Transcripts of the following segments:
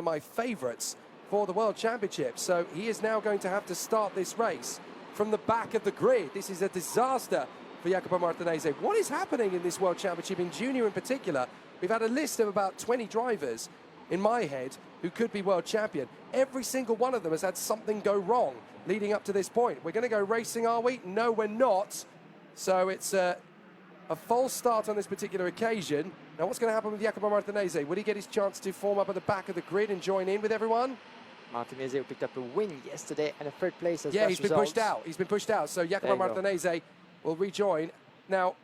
of my favourites for the World Championship. So he is now going to have to start this race from the back of the grid. This is a disaster for Jacopo Martinez. What is happening in this World Championship, in junior in particular? We've had a list of about 20 drivers in my head who could be world champion. Every single one of them has had something go wrong leading up to this point. We're going to go racing, are we? No, we're not. So it's a false start on this particular occasion. Now, what's going to happen with Jacopo Martinez? Will he get his chance to form up at the back of the grid and join in with everyone? Martinez who picked up a win yesterday and a third place as yeah, he's been results. pushed out. He's been pushed out. So Jacopo Martinez will rejoin. Now,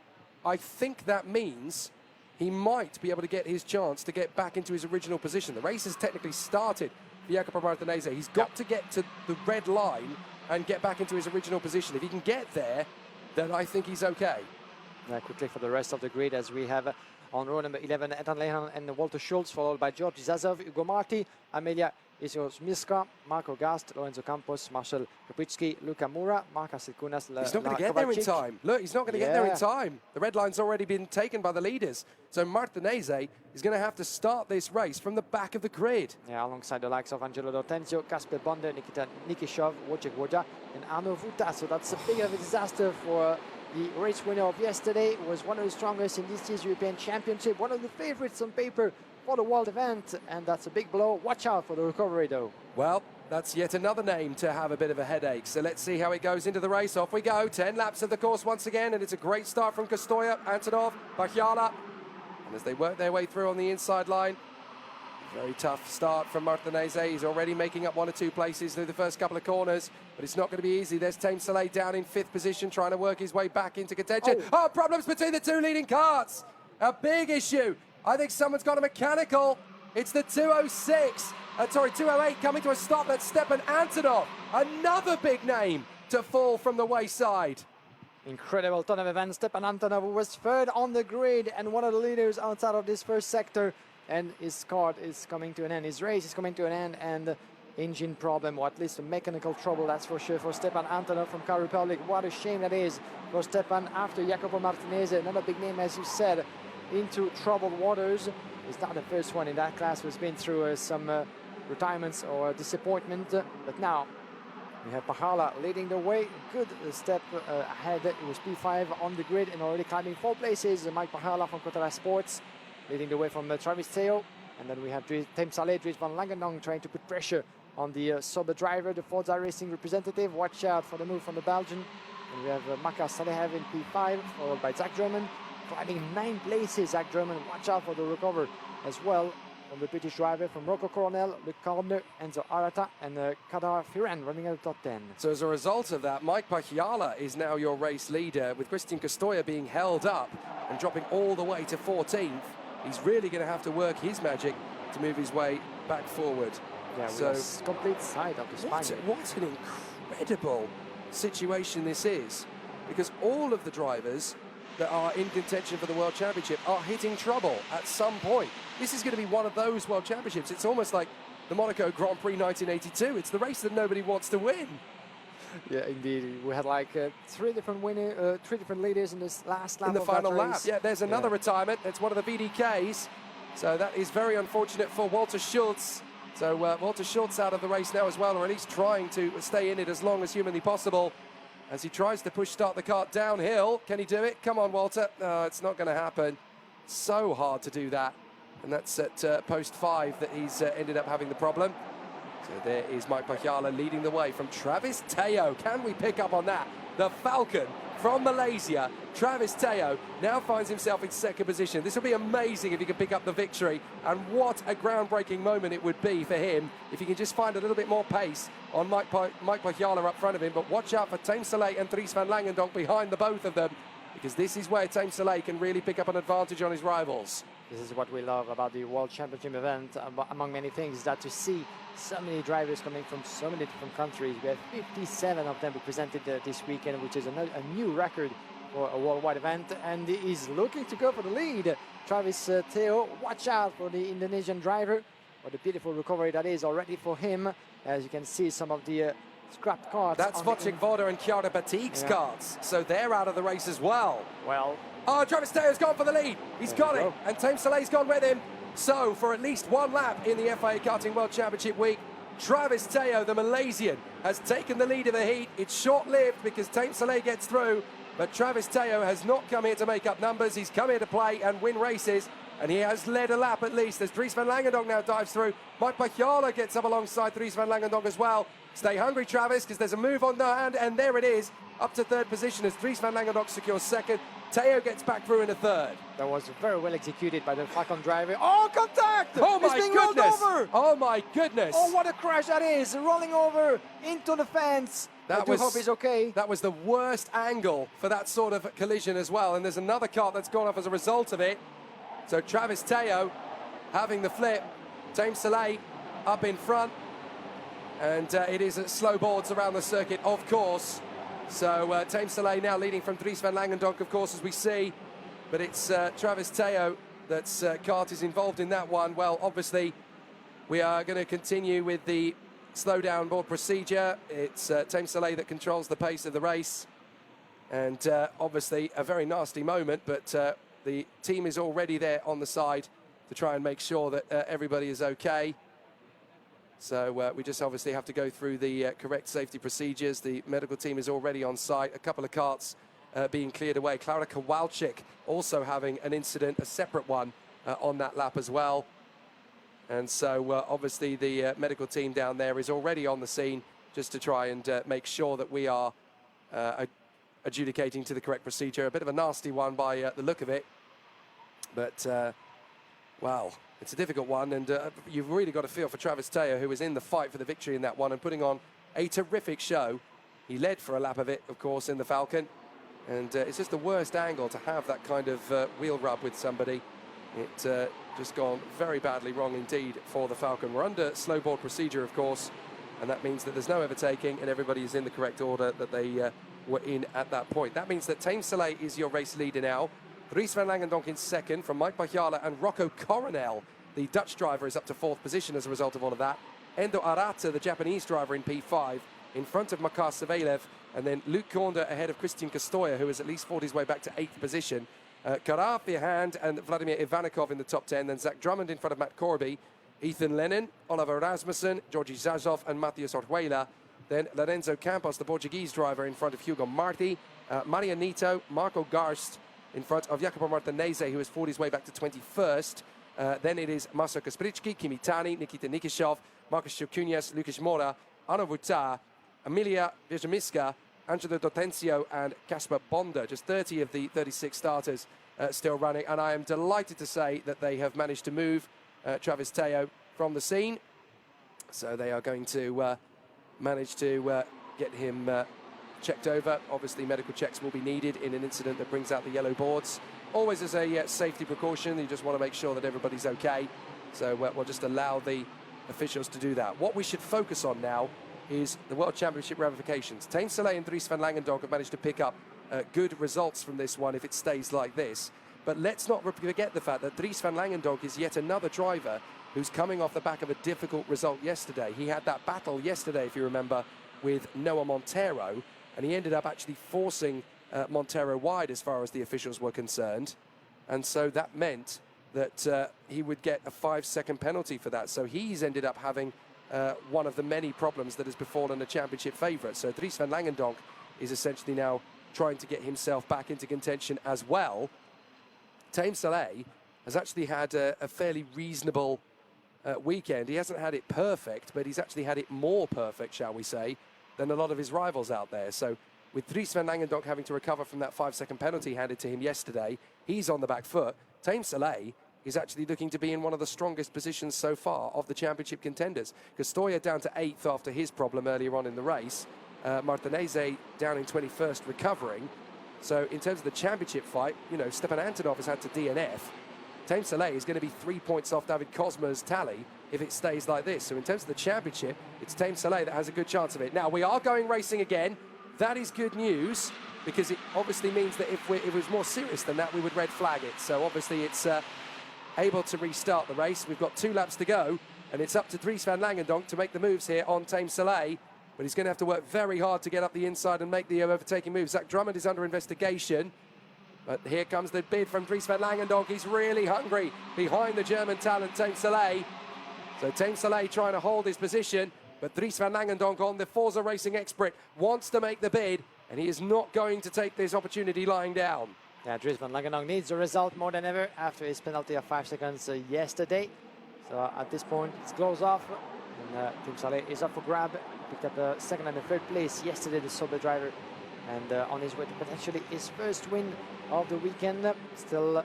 I think that means he might be able to get his chance to get back into his original position. The race has technically started for Jacopo Martinez. He's got to get to the red line and get back into his original position. If he can get there, then I think he's okay. Quickly for the rest of the grid, as we have on row number 11, Ethan Lehan and Walter Schultz, followed by George Zazov, Ugo Marti, Amelia Isio-Miska, Marco Gast, Lorenzo Campos, Marcel Kapitsky, Luca Mura, Marcus Ilkunas. He's not going to get there in time. Look, he's not going to get there in time. The red line's already been taken by the leaders. So Martinez is going to have to start this race from the back of the grid. Yeah, alongside the likes of Angelo D'Ortenzio, Kasper Bonde, Nikita Nikishov, Wojciech Wojda, and Arno Vuta. So that's a big of a disaster for the race winner of yesterday. Was one of the strongest in this year's European Championship, one of the favorites on paper for the world event, and that's a big blow. Watch out for the recovery, though. Well, that's yet another name to have a bit of a headache. So let's see how it goes into the race. Off we go. 10 laps of the course once again, and it's a great start from Kostoya, Antonov, Bacchiala. And as they work their way through on the inside line, very tough start from Martinez. He's already making up 1 or 2 places through the first couple of corners, but it's not going to be easy. There's Tame Soleil down in 5th position, trying to work his way back into contention. Oh, problems between the 2 leading carts. A big issue. I think someone's got a mechanical. It's the 208 coming to a stop. That's Stepan Antonov. Another big name to fall from the wayside. Incredible ton of events. Stepan Antonov was third on the grid and one of the leaders outside of this first sector. And his card is coming to an end. His race is coming to an end, and engine problem, or at least a mechanical trouble, that's for sure, for Stepan Antonov from Car Republic. What a shame that is for Stepan after Jacopo Martinez, another big name, as you said, into troubled waters. He's not the first one in that class who's been through some retirements or disappointment. But now we have Pahala leading the way. Good step ahead. It was P5 on the grid and already climbing 4 places. Mike Pahala from Kotara Sports leading the way from Travis Teoh. And then we have Tame Soleil, Dries van Langenong trying to put pressure on the Sauber driver, the Forza Racing representative. Watch out for the move from the Belgian. And we have Makar Salehev in P5, followed by Zach German. Climbing 9 places, Zach German. Watch out for the recover as well from the British driver, from Rocco Coronel, Luc Cordner, Enzo Arata, and Kadar Firan running at the top 10. So as a result of that, Mike Bacchiala is now your race leader, with Christian Kostoya being held up and dropping all the way to 14th. He's really going to have to work his magic to move his way back forward. Yeah, so complete side of the spine. What an incredible situation this is, because all of the drivers that are in contention for the World Championship are hitting trouble at some point. This is going to be one of those World Championships. It's almost like the Monaco Grand Prix 1982. It's the race that nobody wants to win. Yeah, indeed. We had like 3 different leaders in this last lap in the of final that lap. race. Yeah, there's another retirement. It's one of the VDKs. So that is very unfortunate for Walter Schultz. So Walter Schultz out of the race now as well, or at least trying to stay in it as long as humanly possible, as he tries to start the cart downhill. Can he do it? Come on, Walter. No, it's not going to happen. So hard to do that. And that's at post 5 that he's ended up having the problem. So there is Mike Bacchiala leading the way from Travis Teoh. Can we pick up on that? The Falcon from Malaysia, Travis Teoh, now finds himself in 2nd position. This will be amazing if he can pick up the victory. And what a groundbreaking moment it would be for him if he can just find a little bit more pace on Mike Bacchiala up front of him. But watch out for Tame Soleil and Dries van Langendock behind the both of them, because this is where Tame Soleil can really pick up an advantage on his rivals. This is what we love about the World Championship event, among many things, is that to see so many drivers coming from so many different countries. We have 57 of them represented this weekend, which is a new record for a worldwide event, and he's looking to go for the lead. Travis Teoh, watch out for the Indonesian driver. What a beautiful recovery that is already for him. As you can see, some of the scrapped carts. That's Wojciech Wojda and Chiara Batik's carts, so they're out of the race as well. Well, oh, Travis Teoh's gone for the lead. He's got it, and Tame Soleil's gone with him. So, for at least one lap in the FIA Karting World Championship week, Travis Teoh, the Malaysian, has taken the lead of the heat. It's short-lived because Team Soleil gets through, but Travis Teoh has not come here to make up numbers. He's come here to play and win races, and he has led a lap at least as Dries van Langendonk now dives through. Mike Pachala gets up alongside Dries van Langendonk as well. Stay hungry, Travis, because there's a move on the hand, and there it is, up to third position as Dries van Langendonk secures second. Teoh gets back through in a third. That was very well executed by the Falcon driver. Oh, contact! Oh my He's being goodness! rolled over. Oh my goodness! Oh, what a crash that is! Rolling over into the fence. I do hope he's okay. That was the worst angle for that sort of collision as well. And there's another car that's gone off as a result of it. So Travis Teoh having the flip. Team Soleil up in front. And it is at slow boards around the circuit, of course. So Team Soleil now leading from Dries van Langendonk, of course, as we see. But it's Travis Teoh that's kart is involved in that one. Well, obviously, we are going to continue with the slow down board procedure. It's Team Soleil that controls the pace of the race. And obviously, a very nasty moment, but the team is already there on the side to try and make sure that everybody is okay. So we just obviously have to go through the correct safety procedures. The medical team is already on site. A couple of carts being cleared away. Klara Kowalczyk also having an incident, a separate one, on that lap as well. And so obviously the medical team down there is already on the scene just to try and make sure that we are adjudicating to the correct procedure. A bit of a nasty one by the look of it. But, wow. It's a difficult one, and you've really got to feel for Travis Teoh, who was in the fight for the victory in that one and putting on a terrific show. He led for a lap of it, of course, in the Falcon, and it's just the worst angle to have that kind of wheel rub with somebody. It just gone very badly wrong indeed for the Falcon. We're under slow board procedure, of course, and that means that there's no overtaking and everybody is in the correct order that they were in at that point. That means that Team Soleil is your race leader now. Dries van Langendonk in second from Mike Pachala, and Rocco Coronel, the Dutch driver, is up to fourth position as a result of all of that. Endo Arata, the Japanese driver, in P5, in front of Makar Savelev, and then Luc Conde ahead of Christian Castoya, who has at least fought his way back to eighth position. Karaf behind, and Vladimir Ivanikov in the top 10, then Zach Drummond in front of Matt Corby, Ethan Lennon, Oliver Rasmussen, Georgi Zazov, and Matheus Orjuela. Then Lorenzo Campos, the Portuguese driver, in front of Hugo Marti, Maria Nito, Marco Garst, in front of Jacopo Martinese, who has fought his way back to 21st. Then it is Marcel Kaspricki, Kimitani, Nikita Nikishov, Marcus Chokunias, Lucas Mora, Arno Vuta, Emilia Wierzemiska, Angelo Dotencio, and Kasper Bonda. Just 30 of the 36 starters still running. And I am delighted to say that they have managed to move Travis Teoh from the scene. So they are going to manage to get him checked over. Obviously, medical checks will be needed in an incident that brings out the yellow boards. Always as a safety precaution, you just want to make sure that everybody's okay. So we'll just allow the officials to do that. What we should focus on now is the World Championship ramifications. Team Soleil and Dries van Langendonk have managed to pick up good results from this one if it stays like this. But let's not forget the fact that Dries van Langendonk is yet another driver who's coming off the back of a difficult result yesterday. He had that battle yesterday, if you remember, with Noah Montero, and he ended up actually forcing Montero wide as far as the officials were concerned. And so that meant that he would get a 5-second penalty for that. So he's ended up having one of the many problems that has befallen a championship favourite. So Dries van Langendonk is essentially now trying to get himself back into contention as well. Team Soleil has actually had a fairly reasonable weekend. He hasn't had it perfect, but he's actually had it more perfect, shall we say, than a lot of his rivals out there. So with Dries van Langendonk having to recover from that 5-second penalty handed to him yesterday, he's on the back foot. Team Soleil is actually looking to be in one of the strongest positions so far of the championship contenders. Castoya down to 8th after his problem earlier on in the race. Martinez down in 21st, recovering. So in terms of the championship fight, you know, Stepan Antonov has had to DNF. Team Soleil is going to be 3 points off David Cosma's tally if it stays like this. So in terms of the championship, it's Team Soleil that has a good chance of it. Now, we are going racing again. That is good news, because it obviously means that if it was more serious than that, we would red flag it. So obviously it's able to restart the race. We've got 2 laps to go, and it's up to Dries van Langendonk to make the moves here on Team Soleil. But he's going to have to work very hard to get up the inside and make the overtaking move. Zach Drummond is under investigation. But here comes the bid from Dries van Langendonk. He's really hungry behind the German talent, Team Soleil. So Team Soleil trying to hold his position, but Dries van Langendonk on the Forza Racing expert wants to make the bid, and he is not going to take this opportunity lying down. Yeah, Dries van Langendonk needs a result more than ever after his penalty of 5 seconds yesterday. So at this point, it's close off, and Team Soleil is up for grab. Picked up the second and the third place yesterday, the Sauber driver, and on his way to potentially his first win of the weekend. Still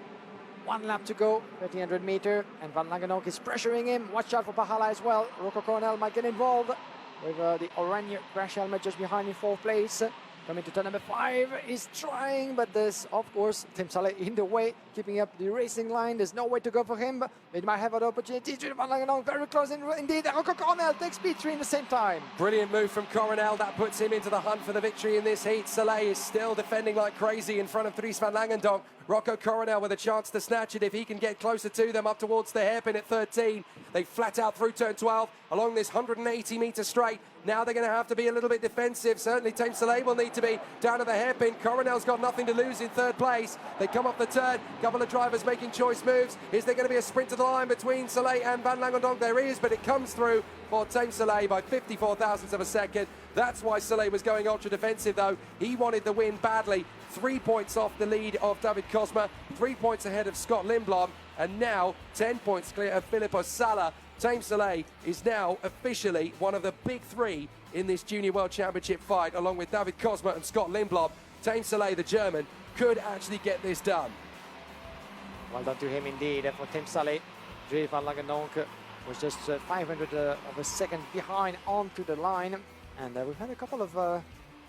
1 lap to go, 1300 meter, and Van Langendonk is pressuring him. Watch out for Pahala as well. Rocco Coronel might get involved with the Oranje crash helmet just behind in 4th place. Coming to turn number 5, he's trying, but there's, of course, Team Soleil in the way, keeping up the racing line. There's no way to go for him. It might have an opportunity. Van Langendonk very close indeed. Rocco Coronel takes P3 in the same time. Brilliant move from Coronel. That puts him into the hunt for the victory in this heat. Soleil is still defending like crazy in front of Dries van Langendonk. Rocco Coronel with a chance to snatch it if he can get closer to them up towards the hairpin at 13. They flat out through turn 12 along this 180-meter straight. Now they're going to have to be a little bit defensive. Certainly Team Soleil will need to be down to the hairpin. Coronel's got nothing to lose in 3rd place. They come off the turn. Couple of drivers making choice moves. Is there going to be a sprint to the line between Soleil and Van Langendonk? There is, but it comes through for Team Soleil by 54 thousandths of a second. That's why Soleil was going ultra defensive though. He wanted the win badly. 3 points off the lead of David Cosma, 3 points ahead of Scott Lindblom, and now 10 points clear of Filippo Sala. Team Soleil is now officially one of the big 3 in this Junior World Championship fight, along with David Cosma and Scott Lindblom. Team Soleil, the German, could actually get this done. Well done to him indeed for Team Soleil. Dries van Langendonk was just 500 of a second behind onto the line, and we've had a couple of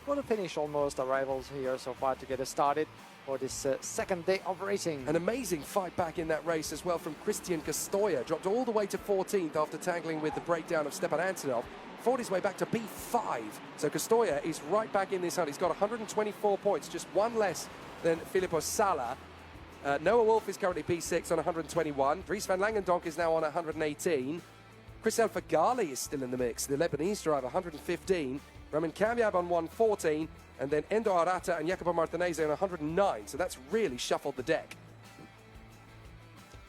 photo finish almost arrivals here so far to get us started for this second day of racing. An amazing fight back in that race as well from Christian Castoya. Dropped all the way to 14th after tangling with the breakdown of Stepan Antonov. Fought his way back to B5. So Castoya is right back in this hunt. He's got 124 points, just 1 less than Filippo Sala. Noah Wolf is currently P6 on 121. Dries van Langendonk is now on 118. Chris Elfagali is still in the mix. The Lebanese driver, 115. Roman Kamyab on 114. And then Endo Arata and Jacopo Martinez on 109. So that's really shuffled the deck.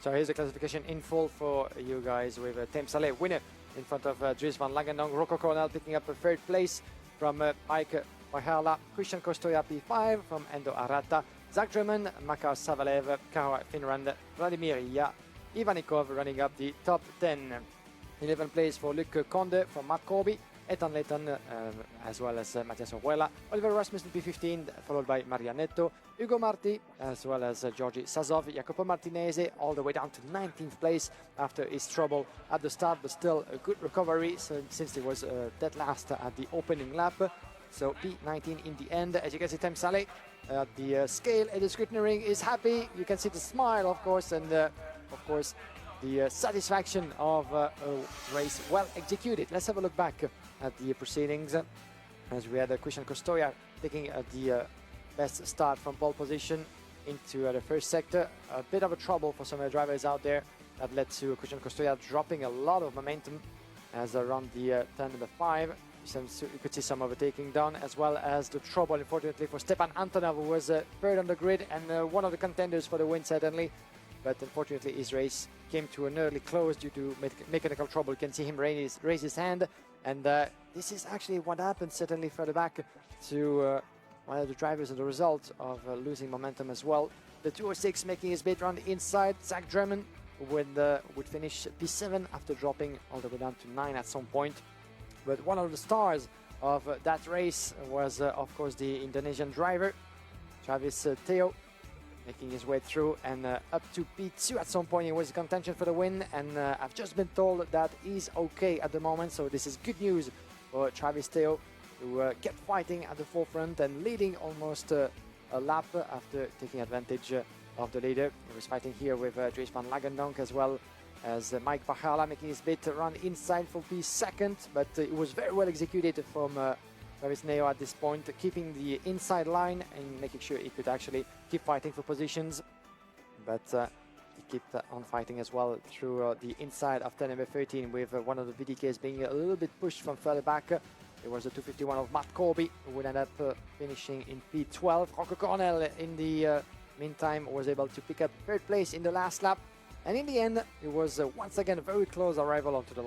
So here's the classification in full for you guys with Team Soleil winner in front of Dries van Langendonk. Rocco Coronel picking up a 3rd place from Mike Pahala. Christian Costoya P5 from Endo Arata. Zach Drummond, Makar Savalev, Kawa Finrand, Vladimir Ya, Ivanikov running up the top 10. 11th place for Luc Conde from Matt Corby. Ethan Layton, as well as Matthias Oruela. Oliver Rasmussen P15, followed by Marianetto. Ugo Marti, as well as Georgi Sazov. Jacopo Martinez, all the way down to 19th place after his trouble at the start, but still a good recovery since he was dead last at the opening lap. So P19 in the end. As you can see, Team Soleil at the scale at the scrutiny ring is happy. You can see the smile, of course, and of course the satisfaction of a race well executed. Let's have a look back at the proceedings as we had Christian Costoya taking the best start from pole position into the first sector. A bit of a trouble for some of the drivers out there that led to Christian Costoya dropping a lot of momentum as around the turn number 5. You could see some overtaking done, as well as the trouble, unfortunately, for Stepan Antonov, who was 3rd on the grid and one of the contenders for the win, certainly. But unfortunately, his race came to an early close due to mechanical trouble. You can see him raise his hand. And this is actually what happened, certainly further back to one of the drivers as a result of losing momentum as well. The 206 making his bid around the inside. Zach Drummond would finish P7 after dropping all the way down to 9 at some point. But one of the stars of that race was, of course, the Indonesian driver, Travis Teoh, making his way through and up to P2 at some point. He was in contention for the win, and I've just been told that he's okay at the moment. So this is good news for Travis Teoh, who kept fighting at the forefront and leading almost a lap after taking advantage of the leader. He was fighting here with Dries van Langendonk, as well as Mike Pahala making his bit around inside for P2nd, but it was very well executed from Travis Teoh at this point, keeping the inside line and making sure he could actually keep fighting for positions. But he kept on fighting as well through the inside of turn number 13, with one of the VDKs being a little bit pushed from further back. It was the 251 of Matt Corby, who would end up finishing in P12. Rocco Coronel in the meantime, was able to pick up third place in the last lap. And in the end, it was once again a very close arrival onto the